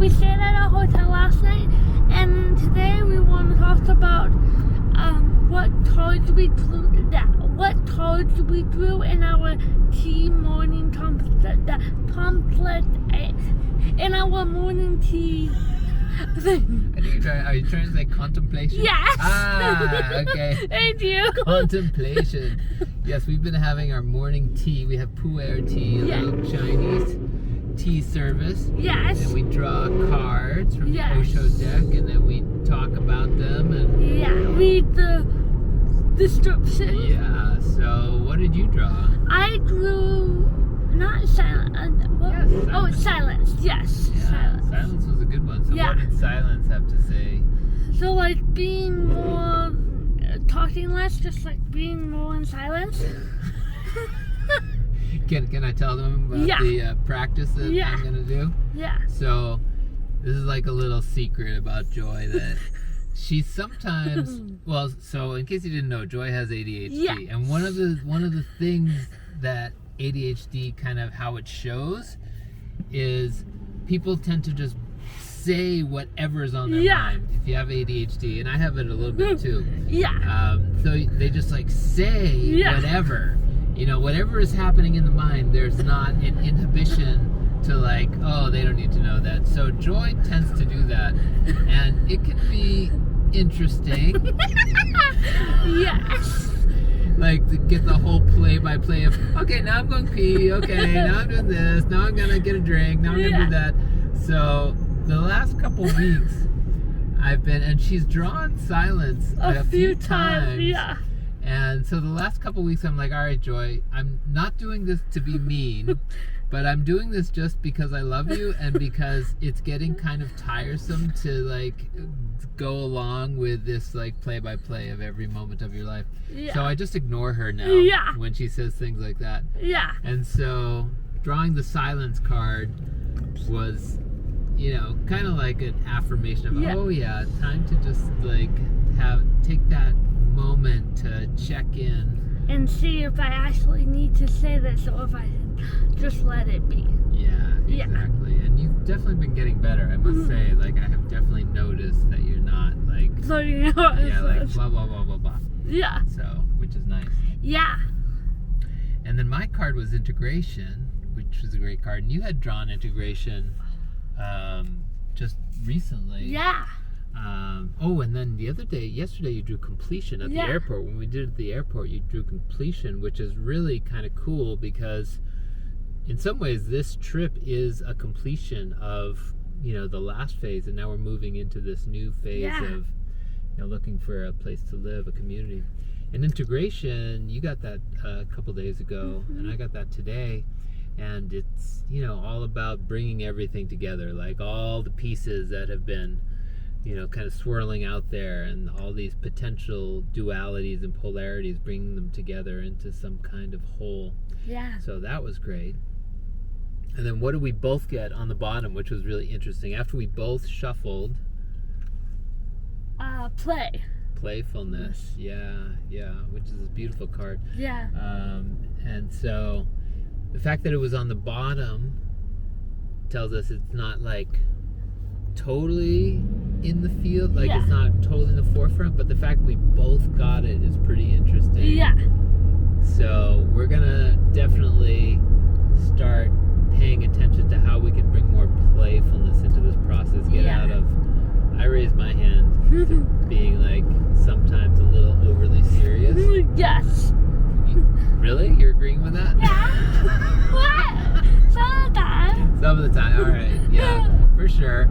we stayed at a hotel last night, and today we want to talk about what cards we drew in our tea morning pamphlet in our morning tea thing. I think are you trying to say contemplation? Yes. Okay. Thank you. Contemplation. Yes, we've been having our morning tea. We have Puerh tea, a little Chinese tea service. Yes. And we draw cards from the Osho deck, and then we talk about them and read the description. Yeah. So what did you draw? I drew not silent. Silence. Yes. Yeah, silence was a good one. So what did silence have to say? So like being more, talking less, just like being more in silence. Can I tell them about the practice that I'm going to do? Yeah. So this is like a little secret about Joy that she sometimes, so in case you didn't know, Joy has ADHD. And one of the things that ADHD kind of how it shows is people tend to just say whatever's on their mind if you have ADHD, and I have it a little bit too. So they just like say whatever. You know, whatever is happening in the mind, there's not an inhibition to like, oh, they don't need to know that. So Joy tends to do that, and it can be interesting. Yes. Like to get the whole play-by-play of, okay, now I'm going pee, okay, now I'm doing this, now I'm gonna get a drink, now I'm gonna do that. So the last couple weeks I've been, and she's drawn silence a few times. And so the last couple weeks I'm like, all right, Joy, I'm not doing this to be mean, but I'm doing this just because I love you and because it's getting kind of tiresome to like go along with this like play-by-play of every moment of your life. So I just ignore her now when she says things like that. And so drawing the silence card was, you know, kind of like an affirmation of, oh yeah, time to just like take that moment to check in and see if I actually need to say this or if I just let it be. Yeah, exactly. And you've definitely been getting better, I must say. Like, I have definitely noticed that you're not like like blah blah blah blah blah. So, which is nice. And then my card was integration, which was a great card. And you had drawn integration just recently. And then the other day, yesterday, you drew completion at the airport. When we did it at the airport, you drew completion, which is really kind of cool because in some ways this trip is a completion of, you know, the last phase, and now we're moving into this new phase of, you know, looking for a place to live, a community. And integration, you got that a couple days ago, and I got that today. And it's, you know, all about bringing everything together, like all the pieces that have been, you know, kind of swirling out there, and all these potential dualities and polarities, bringing them together into some kind of whole. So that was great. And then what did we both get on the bottom, which was really interesting? After we both shuffled, playfulness. Which is a beautiful card. And so the fact that it was on the bottom tells us it's not like totally in the field, like it's not totally in the forefront, but the fact we both got it is pretty interesting. So we're gonna definitely start paying attention to how we can bring more playfulness into this process, get out of, I raise my hand to being like sometimes a little overly serious. Really? You're agreeing with that? What? Some of the time. Some of the time, alright, for sure.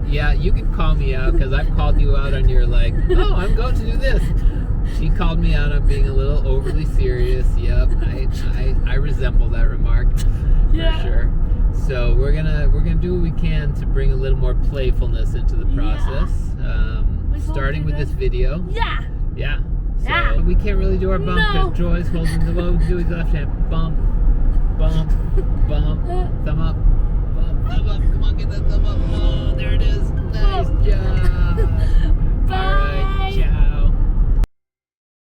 You can call me out because I've called you out on your like, oh, I'm going to do this. She called me out on being a little overly serious. I resemble that remark for sure. So we're gonna do what we can to bring a little more playfulness into the process. Starting with this video. So we can't really do our bump because Joy's holding the low. We can do his left hand bump, bump, bump, thumb up.